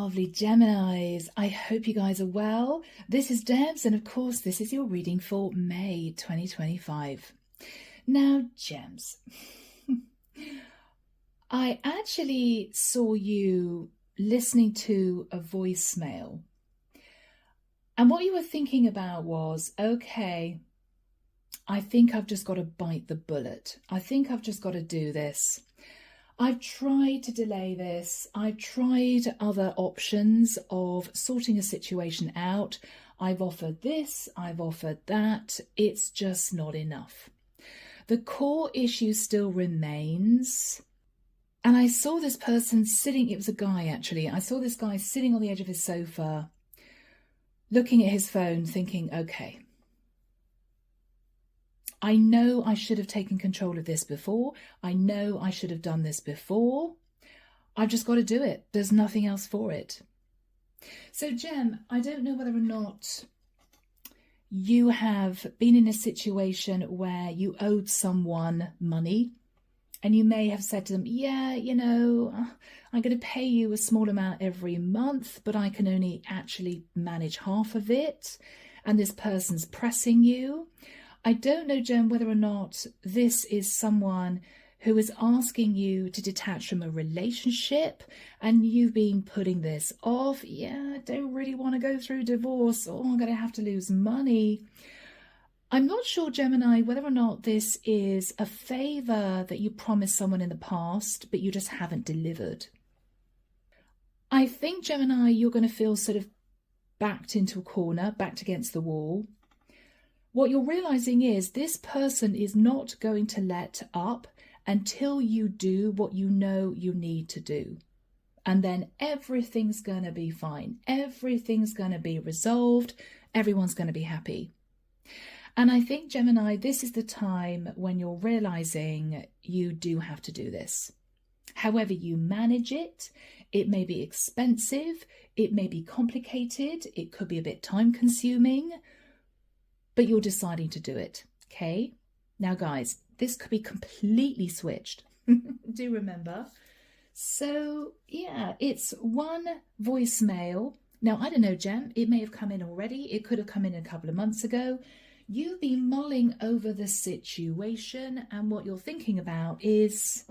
lovely Geminis. I hope you guys are well. This is Debs, and of course, this is your reading for May 2025. Now, Gems, I actually saw you listening to a voicemail, and what you were thinking about was, okay, I think I've just got to bite the bullet. I think I've just got to do this. I've tried to delay this. I've tried other options of sorting a situation out. I've offered this, I've offered that. It's just not enough. The core issue still remains. And I saw this person sitting, it was a guy actually. I saw this guy sitting on the edge of his sofa, looking at his phone, thinking, okay, I know I should have taken control of this before. I know I should have done this before. I've just got to do it. There's nothing else for it. So, Gem, I don't know whether or not you have been in a situation where you owed someone money and you may have said to them, yeah, you know, I'm going to pay you a small amount every month, but I can only actually manage half of it. And this person's pressing you. I don't know, Jen, whether or not this is someone who is asking you to detach from a relationship and you've been putting this off. Yeah, I don't really want to go through divorce. Oh, I'm going to have to lose money. I'm not sure, Gemini, whether or not this is a favour that you promised someone in the past, but you just haven't delivered. I think, Gemini, you're going to feel sort of backed into a corner, backed against the wall. What you're realizing is this person is not going to let up until you do what you know you need to do. And then everything's going to be fine. Everything's going to be resolved. Everyone's going to be happy. And I think, Gemini, this is the time when you're realizing you do have to do this. However you manage it, it may be expensive. It may be complicated. It could be a bit time consuming. But you're deciding to do it, okay? Now, guys, this could be completely switched. Do remember. So, yeah, it's one voicemail. Now, I don't know, Gem, it may have come in already. It could have come in a couple of months ago. You've been mulling over the situation, and what you're thinking about is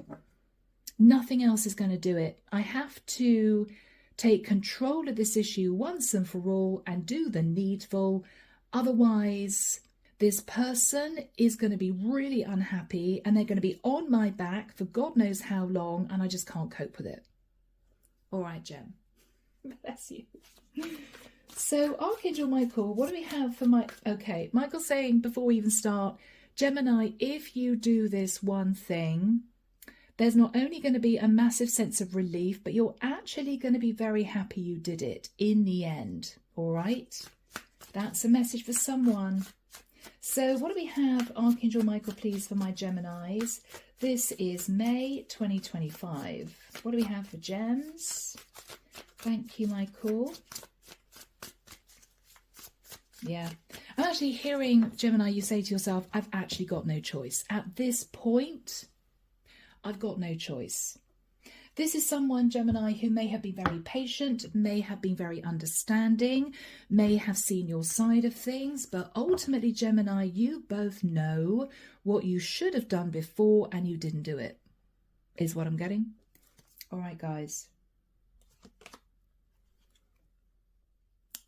nothing else is going to do it. I have to take control of this issue once and for all and do the needful. Otherwise, this person is going to be really unhappy and they're going to be on my back for God knows how long, and I just can't cope with it. All right, Jem. Bless you. So, Archangel Michael, what do we have for my... Okay, Michael's saying before we even start, Gemini, if you do this one thing, there's not only going to be a massive sense of relief, but you're actually going to be very happy you did it in the end. All right? That's a message for someone. So what do we have, Archangel Michael, please, for my Geminis? This is May 2025. What do we have for gems? Thank you, Michael. Yeah. I'm actually hearing, Gemini, you say to yourself, I've actually got no choice. At this point, I've got no choice. This is someone, Gemini, who may have been very patient, may have been very understanding, may have seen your side of things, but ultimately, Gemini, you both know what you should have done before and you didn't do it, is what I'm getting. All right, guys.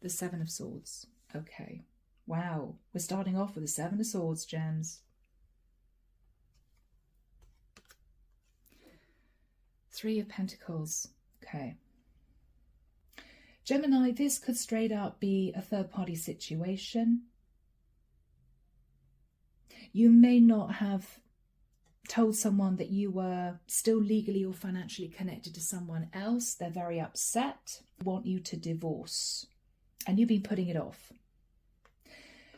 The Seven of Swords. Okay. Wow. We're starting off with the Seven of Swords, gems. Three of Pentacles. Okay. Gemini, this could straight up be a third-party situation. You may not have told someone that you were still legally or financially connected to someone else. They're very upset, want you to divorce, and you've been putting it off.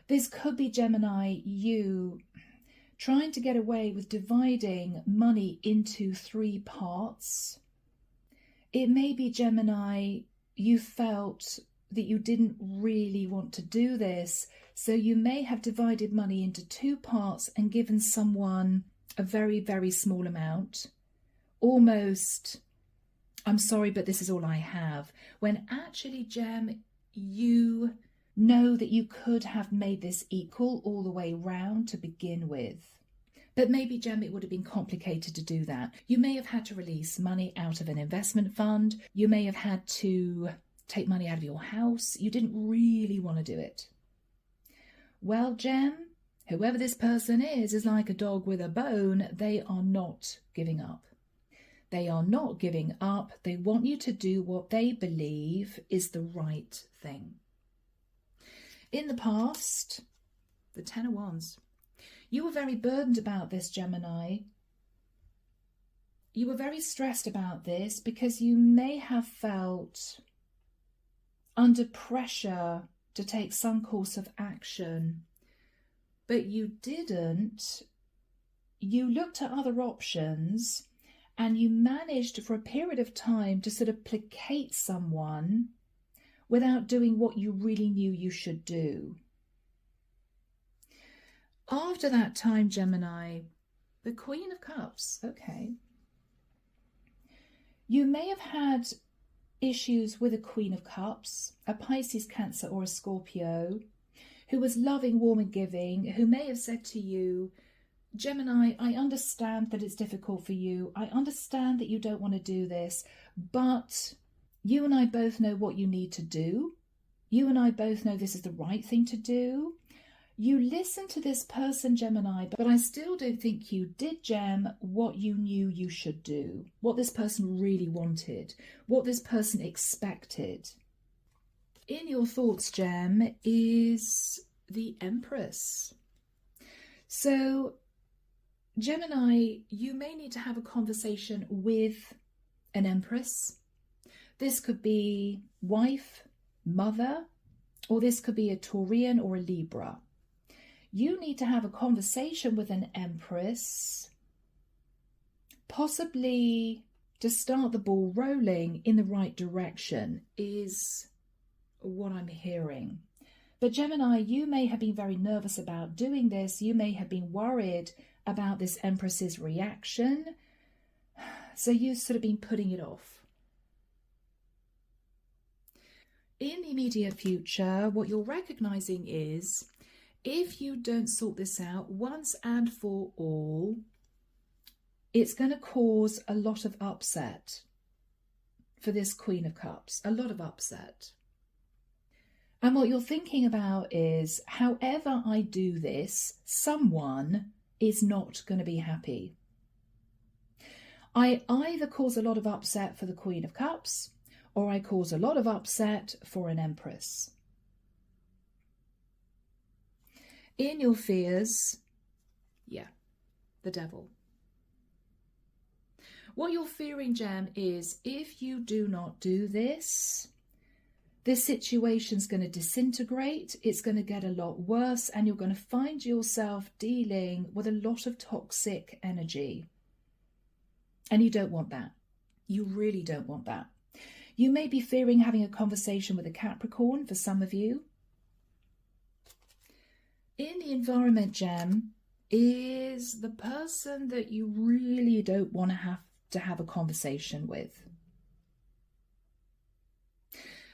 This could be, Gemini, you trying to get away with dividing money into three parts. It may be, Gemini, you felt that you didn't really want to do this, so you may have divided money into two parts and given someone a very, very small amount, almost I'm sorry, but this is all I have. When actually, Gem, you know that you could have made this equal all the way round to begin with. But maybe, Gem, it would have been complicated to do that. You may have had to release money out of an investment fund. You may have had to take money out of your house. You didn't really want to do it. Well, Gem, whoever this person is like a dog with a bone. They are not giving up. They are not giving up. They want you to do what they believe is the right thing. In the past, the Ten of Wands, you were very burdened about this, Gemini. You were very stressed about this because you may have felt under pressure to take some course of action, but you didn't. You looked at other options and you managed for a period of time to sort of placate someone without doing what you really knew you should do. After that time, Gemini, the Queen of Cups, okay. You may have had issues with a Queen of Cups, a Pisces, Cancer or a Scorpio, who was loving, warm and giving, who may have said to you, Gemini, I understand that it's difficult for you. I understand that you don't want to do this, but you and I both know what you need to do. You and I both know this is the right thing to do. You listen to this person, Gemini, but I still don't think you did, Gem, what you knew you should do, what this person really wanted, what this person expected. In your thoughts, Gem, is the Empress. So, Gemini, you may need to have a conversation with an Empress. This could be wife, mother, or this could be a Taurian or a Libra. You need to have a conversation with an Empress, possibly to start the ball rolling in the right direction, is what I'm hearing. But Gemini, you may have been very nervous about doing this. You may have been worried about this Empress's reaction. So you've sort of been putting it off. In the immediate future, what you're recognizing is, if you don't sort this out once and for all, it's going to cause a lot of upset for this Queen of Cups, a lot of upset. And what you're thinking about is, however I do this, someone is not going to be happy. I either cause a lot of upset for the Queen of Cups, or I cause a lot of upset for an Empress. In your fears, the Devil. What you're fearing, Gem, is if you do not do this, this situation's going to disintegrate, it's going to get a lot worse, and you're going to find yourself dealing with a lot of toxic energy. And you don't want that. You really don't want that. You may be fearing having a conversation with a Capricorn for some of you. In the environment, Gem, is the person that you really don't want to have a conversation with.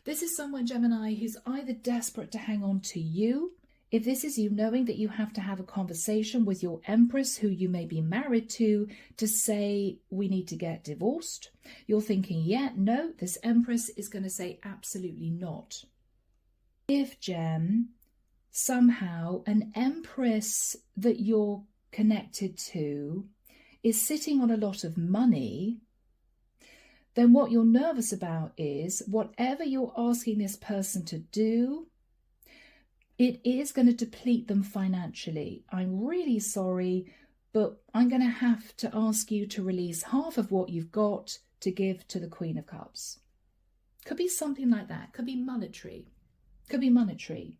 This is someone, Gemini, who's either desperate to hang on to you. If this is you knowing that you have to have a conversation with your Empress, who you may be married to say, we need to get divorced. You're thinking, yeah, no, this Empress is going to say absolutely not. If, Gem, somehow an Empress that you're connected to is sitting on a lot of money, then what you're nervous about is whatever you're asking this person to do, it is going to deplete them financially. I'm really sorry, but I'm going to have to ask you to release half of what you've got to give to the Queen of Cups. Could be something like that. Could be monetary. Could be monetary.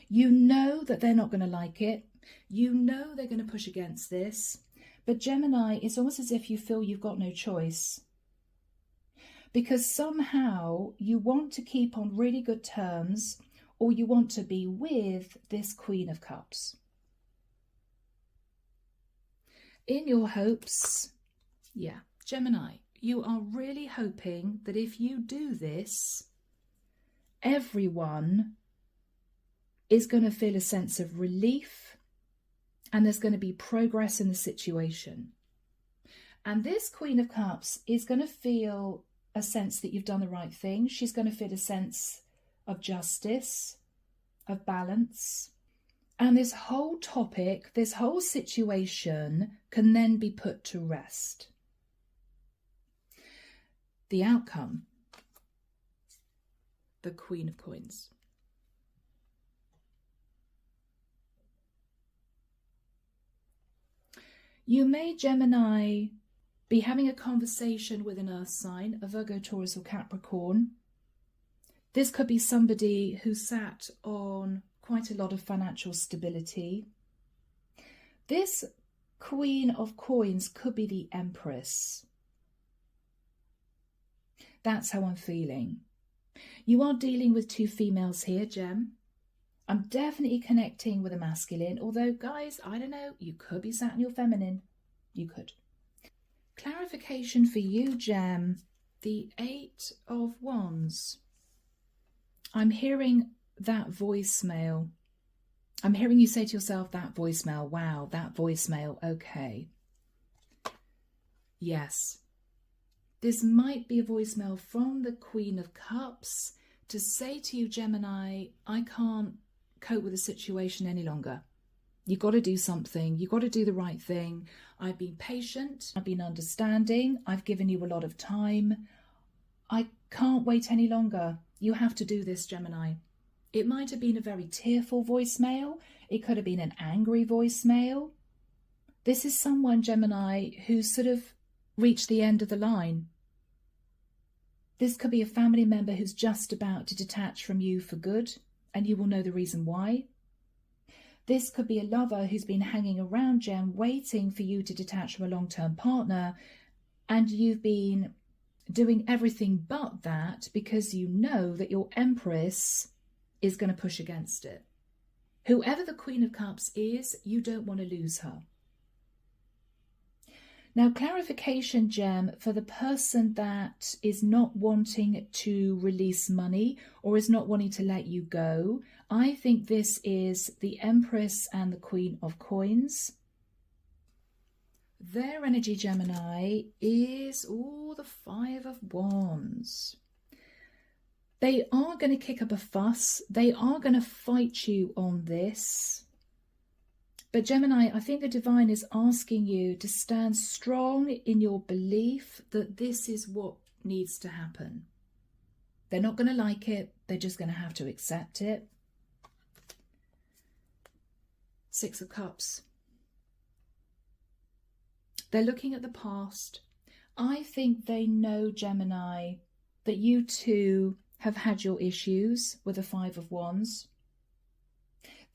You know that they're not going to like it. You know they're going to push against this. But Gemini, it's almost as if you feel you've got no choice. Because somehow you want to keep on really good terms, or you want to be with this Queen of Cups. In your hopes, Gemini, you are really hoping that if you do this, everyone is going to feel a sense of relief and there's going to be progress in the situation. And this Queen of Cups is going to feel a sense that you've done the right thing. She's going to feel a sense of justice, of balance. And this whole topic, this whole situation can then be put to rest. The outcome, the Queen of Coins. You may, Gemini, be having a conversation with an earth sign, a Virgo, Taurus or Capricorn. This could be somebody who sat on quite a lot of financial stability. This Queen of Coins could be the Empress. That's how I'm feeling. You are dealing with two females here, Gem. I'm definitely connecting with a masculine, although, guys, I don't know, you could be sat in your feminine. You could. Clarification for you, Gem, the 8 of Wands. I'm hearing that voicemail. I'm hearing you say to yourself, that voicemail, wow, that voicemail, okay. Yes. This might be a voicemail from the Queen of Cups to say to you, Gemini, I can't cope with the situation any longer. You've got to do something. You've got to do the right thing. I've been patient. I've been understanding. I've given you a lot of time. I can't wait any longer. You have to do this, Gemini. It might have been a very tearful voicemail. It could have been an angry voicemail. This is someone, Gemini, who's sort of reached the end of the line. This could be a family member who's just about to detach from you for good, and you will know the reason why. This could be a lover who's been hanging around, Gem, waiting for you to detach from a long-term partner, and you've been doing everything but that because you know that your Empress is going to push against it. Whoever the Queen of Cups is, you don't want to lose her. Now, clarification, Gem, for the person that is not wanting to release money or is not wanting to let you go, I think this is the Empress and the Queen of Coins. Their energy, Gemini, is the 5 of Wands. They are going to kick up a fuss. They are going to fight you on this. But Gemini, I think the divine is asking you to stand strong in your belief that this is what needs to happen. They're not going to like it. They're just going to have to accept it. 6 of Cups. They're looking at the past. I think they know, Gemini, that you two have had your issues with the 5 of Wands.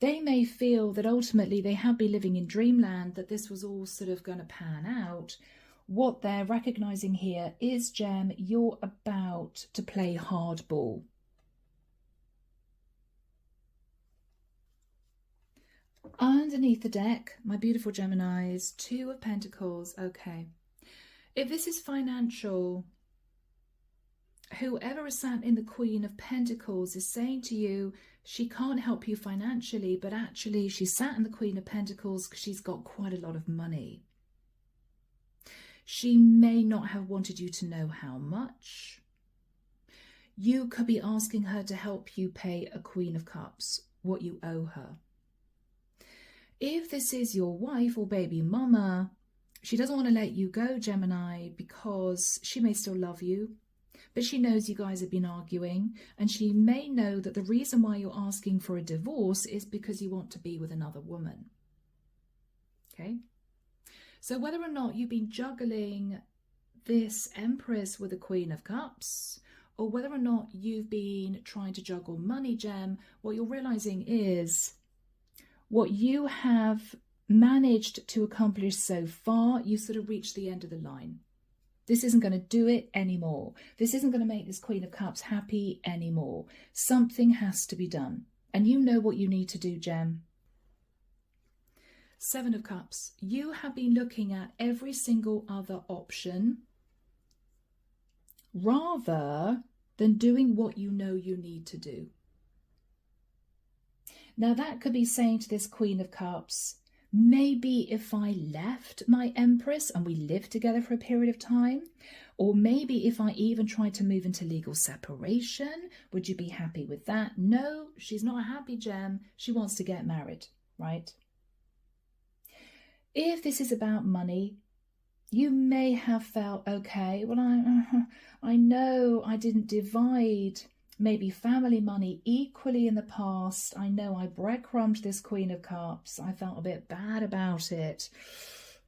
They may feel that ultimately they have been living in dreamland, that this was all sort of going to pan out. What they're recognizing here is, Gem, you're about to play hardball. Underneath the deck, my beautiful Geminis, 2 of Pentacles. Okay. If this is financial, whoever is sat in the Queen of Pentacles is saying to you, she can't help you financially, but actually she sat in the Queen of Pentacles because she's got quite a lot of money. She may not have wanted you to know how much. You could be asking her to help you pay a Queen of Cups, what you owe her. If this is your wife or baby mama, she doesn't want to let you go, Gemini, because she may still love you. But she knows you guys have been arguing, and she may know that the reason why you're asking for a divorce is because you want to be with another woman. Okay? So whether or not you've been juggling this Empress with the Queen of Cups, or whether or not you've been trying to juggle money, Gem, what you're realizing is what you have managed to accomplish so far, you sort of reached the end of the line. This isn't going to do it anymore. This isn't going to make this Queen of Cups happy anymore. Something has to be done. And you know what you need to do, Gem. 7 of Cups. You have been looking at every single other option rather than doing what you know you need to do. Now that could be saying to this Queen of Cups, maybe if I left my Empress and we lived together for a period of time, or maybe if I even tried to move into legal separation, would you be happy with that? No, she's not a happy gem. She wants to get married, right? If this is about money, you may have felt, okay, well, I know I didn't divide maybe family money equally in the past. I know I breadcrumbed this Queen of Cups. I felt a bit bad about it,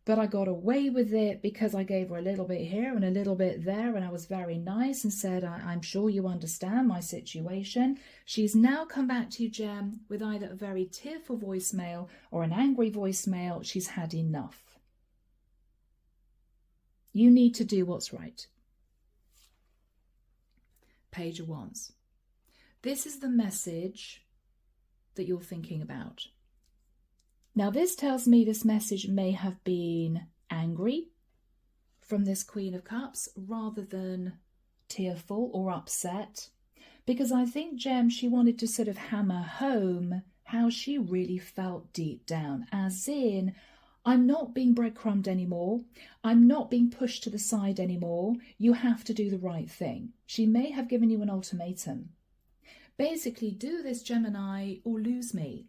but I got away with it because I gave her a little bit here and a little bit there, and I was very nice and said, I'm sure you understand my situation. She's now come back to you, Gem, with either a very tearful voicemail or an angry voicemail. She's had enough. You need to do what's right. Page of Wands. This is the message that you're thinking about. Now, this tells me this message may have been angry from this Queen of Cups rather than tearful or upset, because I think, Gem, she wanted to sort of hammer home how she really felt deep down, as in, I'm not being breadcrumbed anymore. I'm not being pushed to the side anymore. You have to do the right thing. She may have given you an ultimatum. Basically, do this, Gemini, or lose me.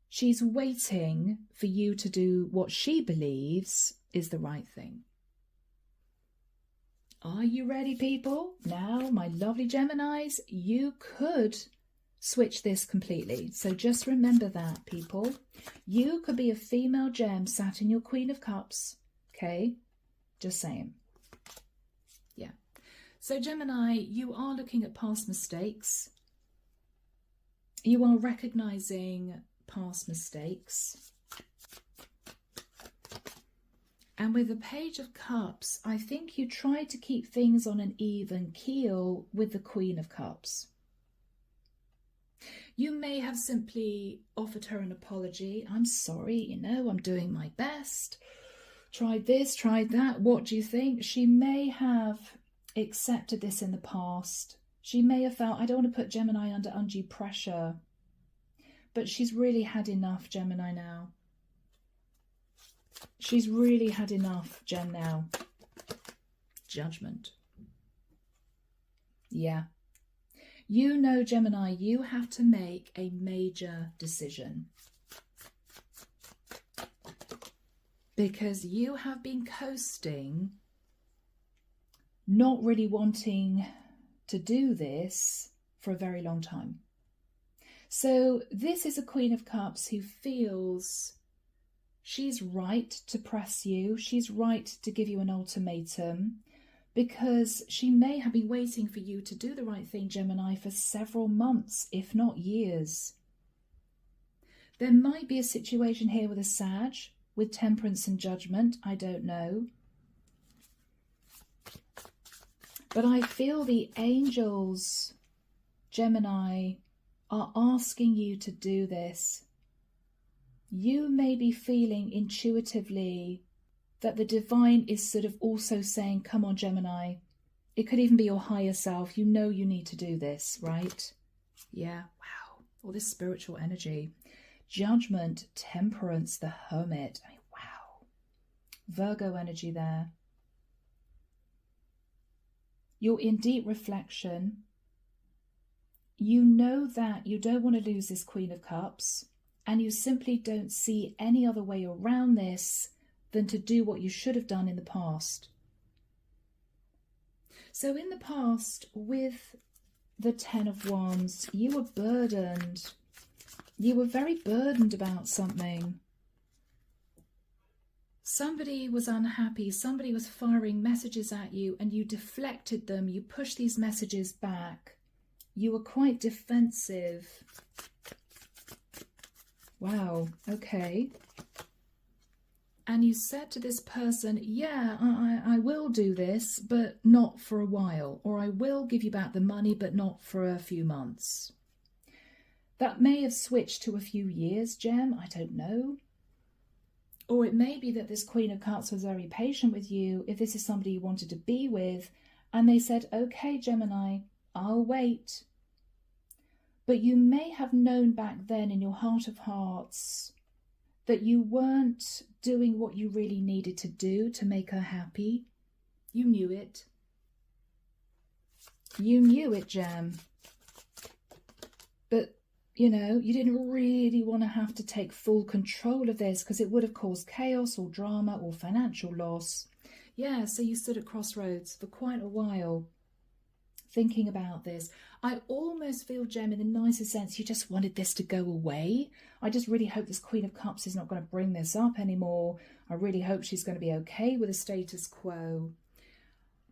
She's waiting for you to do what she believes is the right thing. Are you ready, people? Now, my lovely Geminis, you could switch this completely. So just remember that, people. You could be a female gem sat in your Queen of Cups. Okay? Just saying. Yeah. So Gemini, you are looking at past mistakes. You are recognizing past mistakes. And with the Page of Cups, I think you tried to keep things on an even keel with the Queen of Cups. You may have simply offered her an apology. I'm sorry, I'm doing my best. Tried this, tried that. What do you think? She may have accepted this in the past. She may have felt, I don't want to put Gemini under undue pressure. But she's really had enough, Gemini, now. She's really had enough, Gem, now. Judgment. Yeah. You know, Gemini, you have to make a major decision. Because you have been coasting, not really wanting to do this for a very long time. So this is a Queen of Cups who feels she's right to press you. She's right to give you an ultimatum, because she may have been waiting for you to do the right thing, Gemini, for several months, if not years. There might be a situation here with a Sag, with temperance and judgment. I don't know. But I feel the angels, Gemini, are asking you to do this. You may be feeling intuitively that the divine is sort of also saying, come on, Gemini. It could even be your higher self. You know you need to do this, right? Yeah, wow. All this spiritual energy. Judgment, temperance, the hermit. I mean, wow. Virgo energy there. You're in deep reflection. You know that you don't want to lose this Queen of Cups, and you simply don't see any other way around this than to do what you should have done in the past. So in the past, with the Ten of Wands, you were burdened. You were very burdened about something. Somebody was unhappy. Somebody was firing messages at you, and you deflected them. You pushed these messages back. You were quite defensive. Wow, okay. And you said to this person, yeah, I will do this, but not for a while. Or I will give you back the money, but not for a few months. That may have switched to a few years, Gem. I don't know. Or it may be that this Queen of Cups was very patient with you. If this is somebody you wanted to be with, And they said, okay, Gemini, I'll wait. But you may have known back then in your heart of hearts that you weren't doing what you really needed to do to make her happy. You knew it. You knew it, Gem. But, you know, you didn't really want to have to take full control of this because it would have caused chaos or drama or financial loss. Yeah, so you stood at crossroads for quite a while thinking about this. I almost feel, Gem, in the nicest sense, you just wanted this to go away. I just really hope this Queen of Cups is not going to bring this up anymore. I really hope she's going to be okay with the status quo.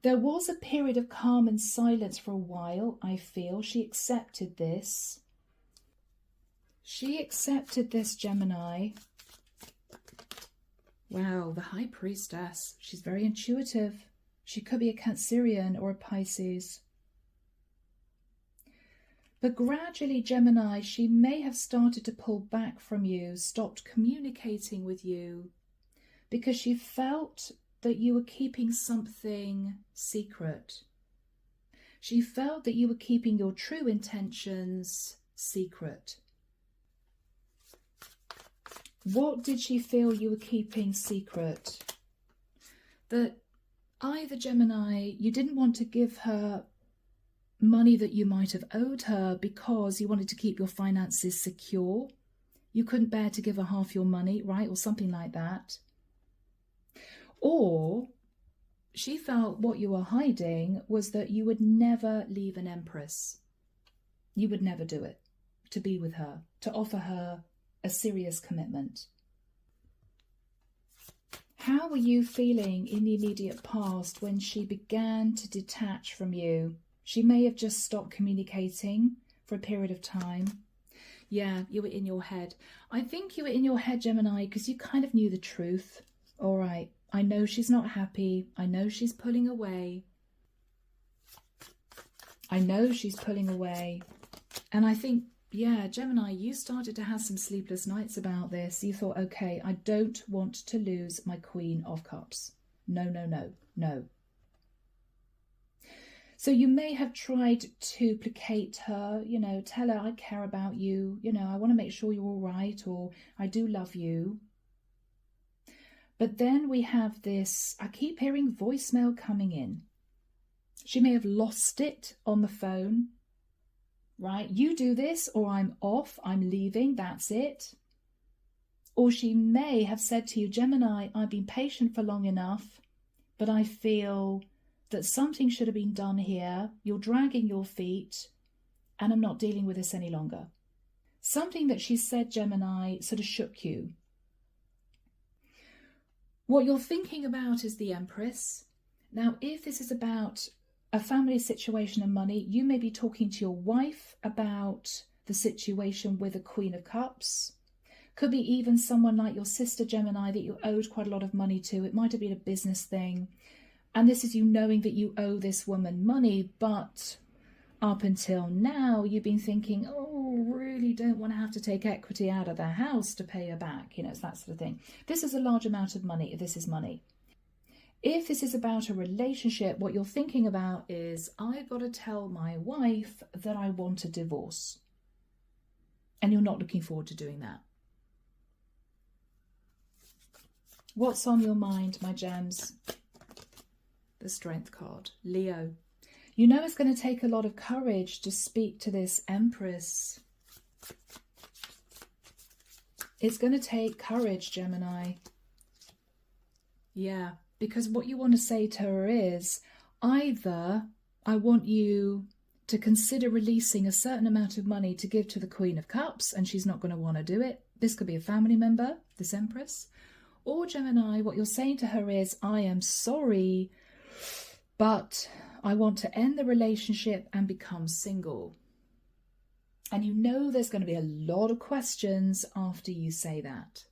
There was a period of calm and silence for a while, I feel. She accepted this. She accepted this, Gemini. Wow, the High Priestess. She's very intuitive. She could be a Cancerian or a Pisces. But gradually, Gemini, she may have started to pull back from you, stopped communicating with you, because she felt that you were keeping something secret. She felt that you were keeping your true intentions secret. What did she feel you were keeping secret? That either, Gemini, you didn't want to give her money that you might have owed her because you wanted to keep your finances secure. You couldn't bear to give her half your money, right? Or something like that. Or she felt what you were hiding was that you would never leave an empress. You would never do it. To be with her, to offer her a serious commitment. How were you feeling in the immediate past when she began to detach from you? She may have just stopped communicating for a period of time. Yeah, you were in your head. I think you were in your head, Gemini, because you kind of knew the truth. All right, I know she's not happy. I know she's pulling away. I know she's pulling away. And I think, yeah, Gemini, you started to have some sleepless nights about this. You thought, okay, I don't want to lose my Queen of Cups. No, no, no, no. So you may have tried to placate her, you know, tell her I care about you, you know, I want to make sure you're all right, or I do love you. But then we have this, I keep hearing voicemail coming in. She may have lost it on the phone, right? You do this or I'm off, I'm leaving, that's it. Or she may have said to you, Gemini, I've been patient for long enough, but I feel that something should have been done here. You're dragging your feet and I'm not dealing with this any longer. Something that she said, Gemini, sort of shook you. What you're thinking about is the Empress. Now, if this is about a family situation and money, you may be talking to your wife about the situation with a Queen of Cups. Could be even someone like your sister, Gemini, that you owed quite a lot of money to. It might have been a business thing. And this is you knowing that you owe this woman money, but up until now, you've been thinking, oh, really don't want to have to take equity out of the house to pay her back. You know, it's that sort of thing. This is a large amount of money, if this is money. If this is about a relationship, what you're thinking about is, I've got to tell my wife that I want a divorce. And you're not looking forward to doing that. What's on your mind, my gems? The Strength card. Leo. You know it's going to take a lot of courage to speak to this Empress. It's going to take courage, Gemini. Yeah, because what you want to say to her is, either I want you to consider releasing a certain amount of money to give to the Queen of Cups, and she's not going to want to do it. This could be a family member, this Empress. Or Gemini, what you're saying to her is, I am sorry, but I want to end the relationship and become single. And you know there's going to be a lot of questions after you say that.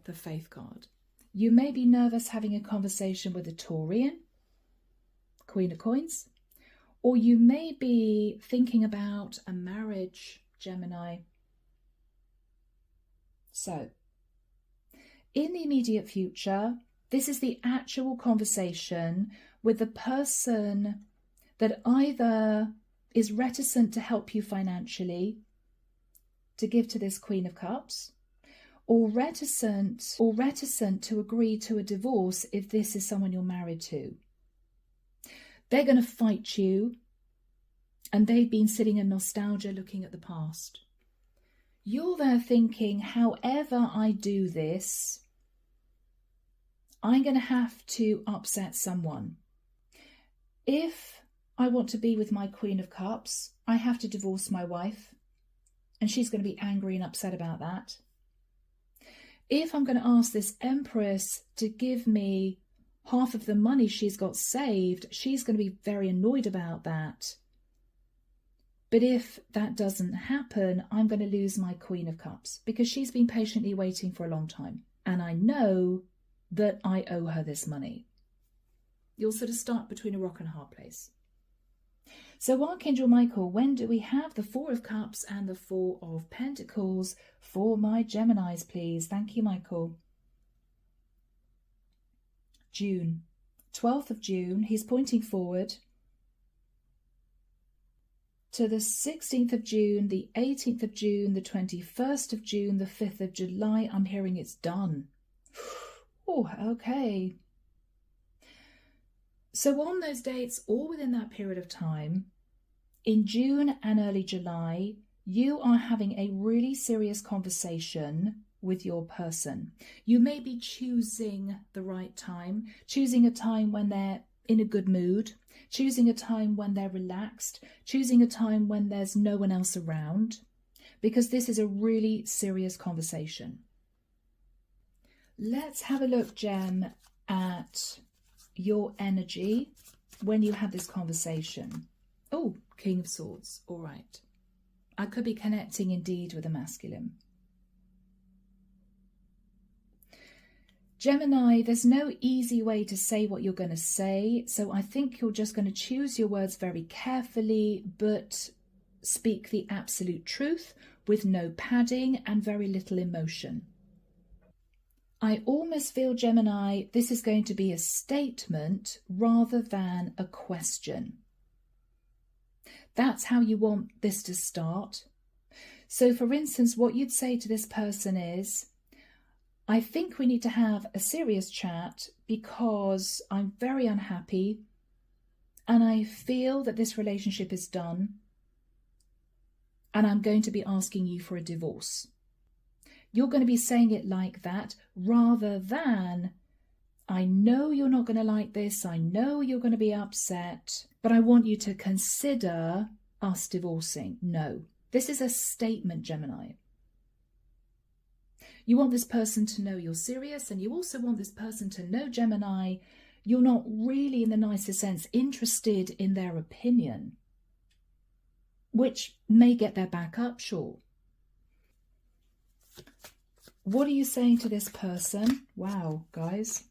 The Faith card. You may be nervous having a conversation with a Taurian, Queen of Coins, or you may be thinking about a marriage, Gemini. So, in the immediate future, this is the actual conversation with the person that either is reticent to help you financially, to give to this Queen of Cups, or reticent to agree to a divorce if this is someone you're married to. They're going to fight you, and they've been sitting in nostalgia looking at the past. You're there thinking, however I do this, I'm going to have to upset someone. If I want to be with my Queen of Cups, I have to divorce my wife, and she's going to be angry and upset about that. If I'm going to ask this Empress to give me half of the money she's got saved, she's going to be very annoyed about that. But if that doesn't happen, I'm going to lose my Queen of Cups because she's been patiently waiting for a long time. And I know that I owe her this money. You'll sort of start between a rock and a hard place. So Archangel Michael, when do we have the Four of Cups and the Four of Pentacles for my Geminis, please? Thank you, Michael. June, 12th of June, he's pointing forward to the 16th of June, the 18th of June, the 21st of June, the 5th of July. I'm hearing it's done. Oh, okay. So on those dates, all within that period of time, in June and early July, you are having a really serious conversation with your person. You may be choosing the right time, choosing a time when they're in a good mood, choosing a time when they're relaxed, choosing a time when there's no one else around, because this is a really serious conversation. Let's have a look, Gem, at your energy when you have this conversation. Oh, King of Swords. All right. I could be connecting indeed with a masculine. Gemini, there's no easy way to say what you're going to say, so I think you're just going to choose your words very carefully, but speak the absolute truth with no padding and very little emotion. I almost feel, Gemini, this is going to be a statement rather than a question. That's how you want this to start. So, for instance, what you'd say to this person is, I think we need to have a serious chat because I'm very unhappy and I feel that this relationship is done and I'm going to be asking you for a divorce. You're going to be saying it like that rather than, I know you're not going to like this, I know you're going to be upset, but I want you to consider us divorcing. No, this is a statement, Gemini. You want this person to know you're serious, and you also want this person to know, Gemini, you're not really, in the nicest sense, interested in their opinion, which may get their back up, sure. What are you saying to this person? Wow, guys.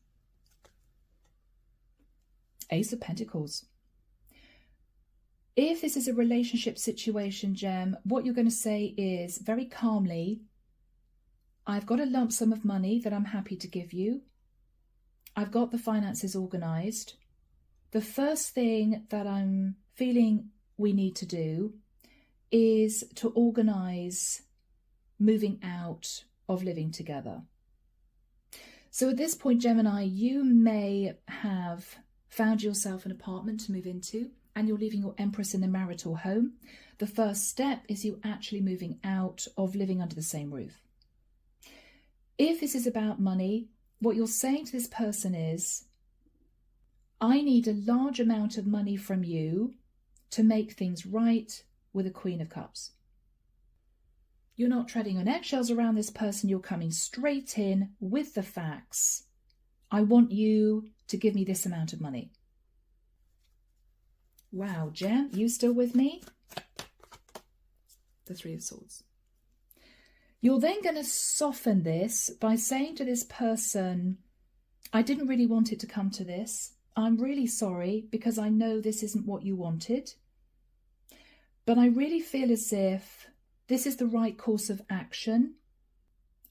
Ace of Pentacles. If this is a relationship situation, Gem, what you're going to say is very calmly, I've got a lump sum of money that I'm happy to give you. I've got the finances organised. The first thing that I'm feeling we need to do is to organise moving out of living together. So at this point, Gemini, you may have found yourself an apartment to move into and you're leaving your Empress in a marital home. The first step is you actually moving out of living under the same roof. If this is about money, what you're saying to this person is, I need a large amount of money from you to make things right with a Queen of Cups. You're not treading on eggshells around this person. You're coming straight in with the facts. I want you to give me this amount of money. Wow, Gem, you still with me? The Three of Swords. You're then going to soften this by saying to this person, I didn't really want it to come to this. I'm really sorry because I know this isn't what you wanted. But I really feel as if this is the right course of action.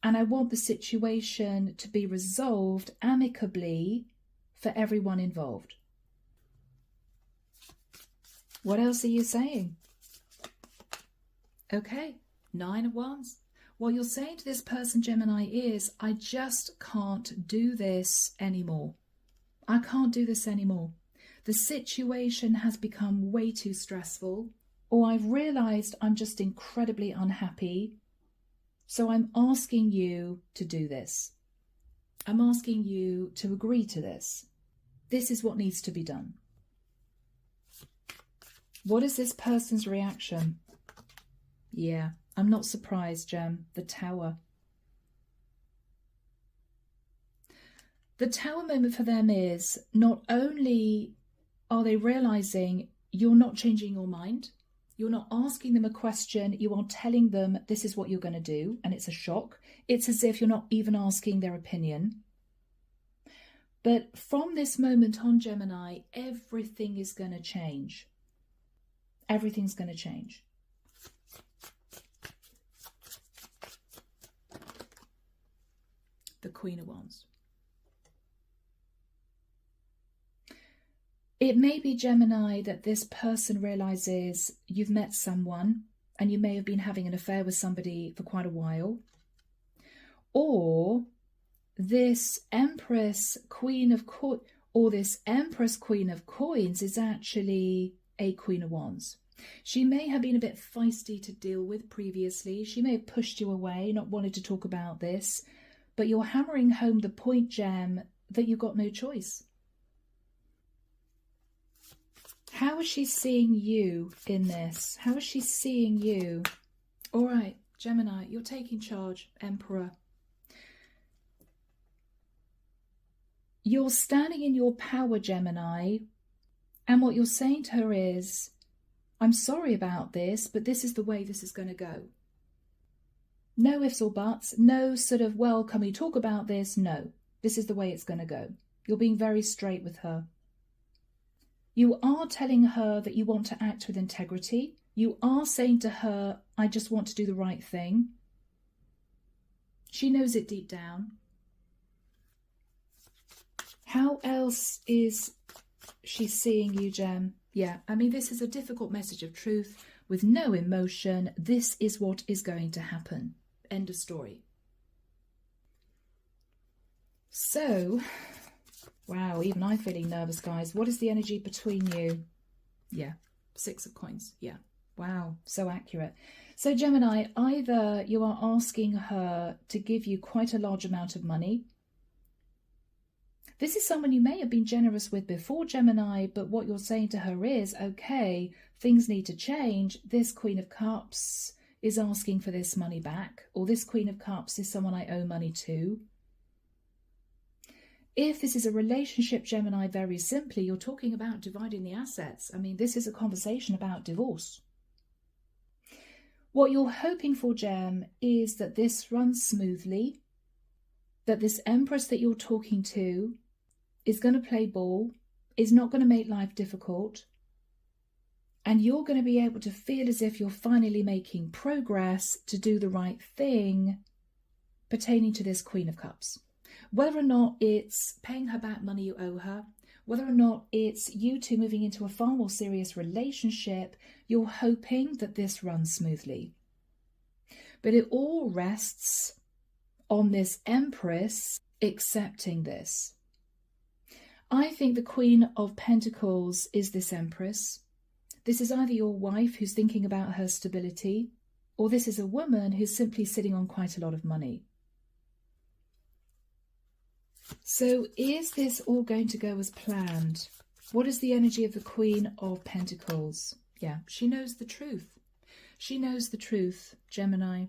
And I want the situation to be resolved amicably for everyone involved. What else are you saying? Okay, 9 of Wands. What you're saying to this person, Gemini, is, I just can't do this anymore. I can't do this anymore. The situation has become way too stressful, or I've realized I'm just incredibly unhappy. So I'm asking you to do this. I'm asking you to agree to this. This is what needs to be done. What is this person's reaction? Yeah, I'm not surprised, Gem. The Tower. The Tower moment for them is, not only are they realizing you're not changing your mind, you're not asking them a question, you are telling them this is what you're going to do, and it's a shock. It's as if you're not even asking their opinion. But from this moment on, Gemini, everything is going to change. Everything's going to change. The Queen of Wands. It may be, Gemini, that this person realizes you've met someone and you may have been having an affair with somebody for quite a while. Or this Empress Queen of Coins is actually a Queen of Wands. She may have been a bit feisty to deal with previously. She may have pushed you away, not wanted to talk about this. But you're hammering home the point, Gem, that you've got no choice. How is she seeing you in this? How is she seeing you? All right, Gemini, you're taking charge, Emperor. You're standing in your power, Gemini, and what you're saying to her is, I'm sorry about this, but this is the way this is going to go. No ifs or buts, no sort of, well, can we talk about this? No, this is the way it's going to go. You're being very straight with her. You are telling her that you want to act with integrity. You are saying to her, I just want to do the right thing. She knows it deep down. How else is she seeing you, Gem? Yeah, I mean, this is a difficult message of truth with no emotion. This is what is going to happen. End of story. So, wow, even I'm feeling nervous, guys. What is the energy between you? Yeah, 6 of Coins. Yeah, wow, so accurate. So, Gemini, either you are asking her to give you quite a large amount of money. This is someone you may have been generous with before, Gemini, but what you're saying to her is, okay, things need to change. This Queen of Cups is asking for this money back, or this Queen of Cups is someone I owe money to. If this is a relationship, Gemini, very simply, you're talking about dividing the assets. I mean, this is a conversation about divorce. What you're hoping for, Gem, is that this runs smoothly, that this Empress that you're talking to is going to play ball, is not going to make life difficult, and you're going to be able to feel as if you're finally making progress to do the right thing pertaining to this Queen of Cups. Whether or not it's paying her back money you owe her, whether or not it's you two moving into a far more serious relationship, you're hoping that this runs smoothly. But it all rests on this Empress accepting this. I think the Queen of Pentacles is this Empress. This is either your wife who's thinking about her stability, or this is a woman who's simply sitting on quite a lot of money. So is this all going to go as planned? What is the energy of the Queen of Pentacles? Yeah, she knows the truth. She knows the truth, Gemini.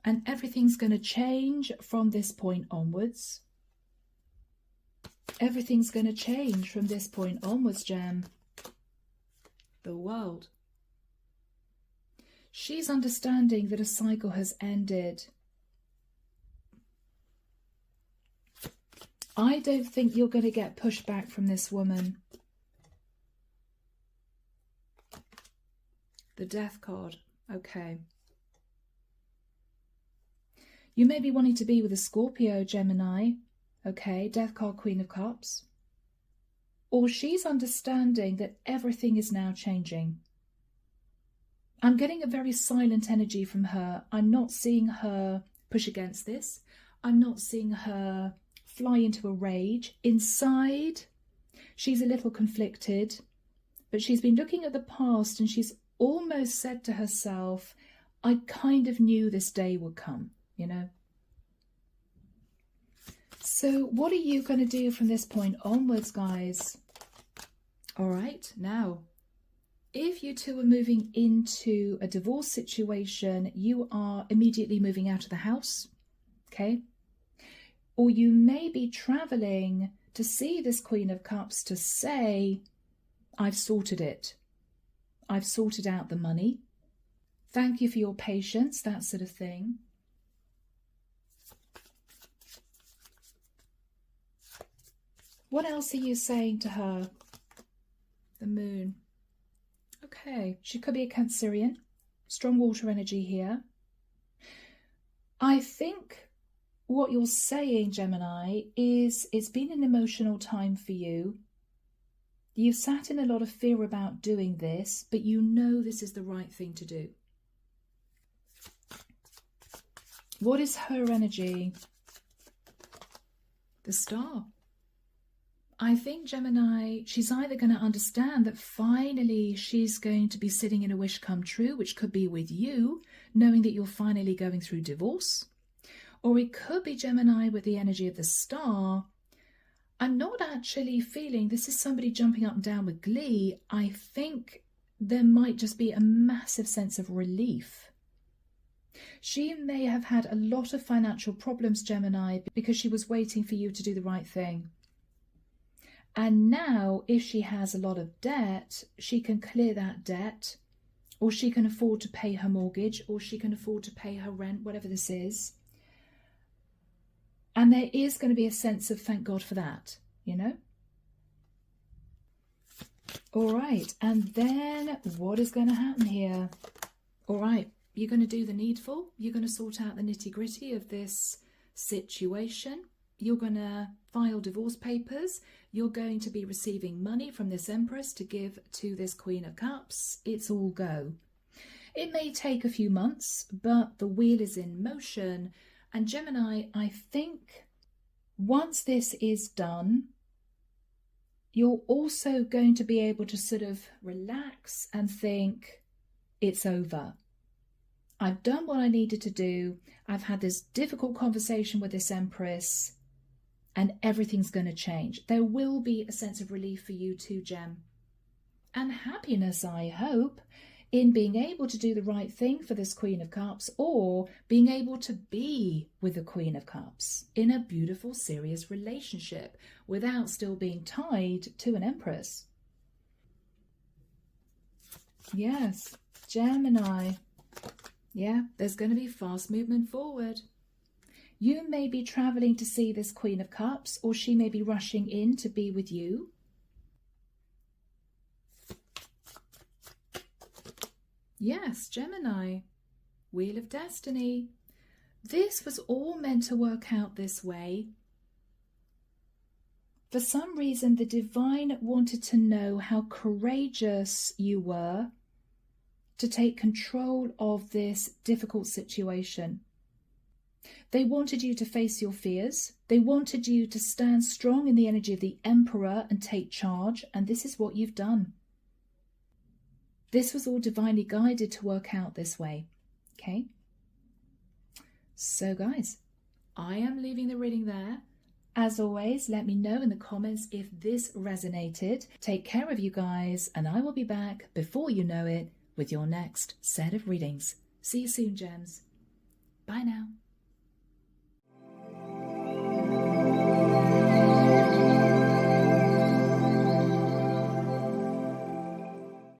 And everything's going to change from this point onwards. Everything's going to change from this point onwards, Gem. The World. She's understanding that a cycle has ended. I don't think you're going to get pushback from this woman. The Death card. Okay. You may be wanting to be with a Scorpio, Gemini. Okay, Death card, Queen of Cups. Or she's understanding that everything is now changing. I'm getting a very silent energy from her. I'm not seeing her push against this. I'm not seeing her fly into a rage. Inside, she's a little conflicted, but she's been looking at the past and she's almost said to herself, I kind of knew this day would come, you know. So what are you going to do from this point onwards, guys? All right, now, if you two are moving into a divorce situation, you are immediately moving out of the house, okay? Or you may be traveling to see this Queen of Cups to say, I've sorted it. I've sorted out the money. Thank you for your patience, that sort of thing. What else are you saying to her? The Moon. Okay, she could be a Cancerian. Strong water energy here. I think what you're saying, Gemini, is it's been an emotional time for you. You've sat in a lot of fear about doing this, but you know this is the right thing to do. What is her energy? The Star. I think, Gemini, she's either going to understand that finally she's going to be sitting in a wish come true, which could be with you, knowing that you're finally going through divorce. Or it could be, Gemini, with the energy of the Star. I'm not actually feeling this is somebody jumping up and down with glee. I think there might just be a massive sense of relief. She may have had a lot of financial problems, Gemini, because she was waiting for you to do the right thing. And now, if she has a lot of debt, she can clear that debt, or she can afford to pay her mortgage, or she can afford to pay her rent, whatever this is. And there is going to be a sense of thank God for that, you know? All right, and then what is going to happen here? All right, you're going to do the needful. You're going to sort out the nitty-gritty of this situation. You're going to file divorce papers. You're going to be receiving money from this Empress to give to this Queen of Cups. It's all go. It may take a few months, but the wheel is in motion. And Gemini, I think once this is done, you're also going to be able to sort of relax and think, it's over. I've done what I needed to do. I've had this difficult conversation with this Empress. And everything's going to change. There will be a sense of relief for you too, Gem. And happiness, I hope, in being able to do the right thing for this Queen of Cups, or being able to be with the Queen of Cups in a beautiful, serious relationship without still being tied to an Empress. Yes, Gemini. Yeah, there's going to be fast movement forward. You may be traveling to see this Queen of Cups, or she may be rushing in to be with you. Yes, Gemini, Wheel of Destiny. This was all meant to work out this way. For some reason, the Divine wanted to know how courageous you were to take control of this difficult situation. They wanted you to face your fears. They wanted you to stand strong in the energy of the Emperor and take charge. And this is what you've done. This was all divinely guided to work out this way. Okay? So guys, I am leaving the reading there. As always, let me know in the comments if this resonated. Take care of you guys, and I will be back before you know it with your next set of readings. See you soon, gems. Bye now.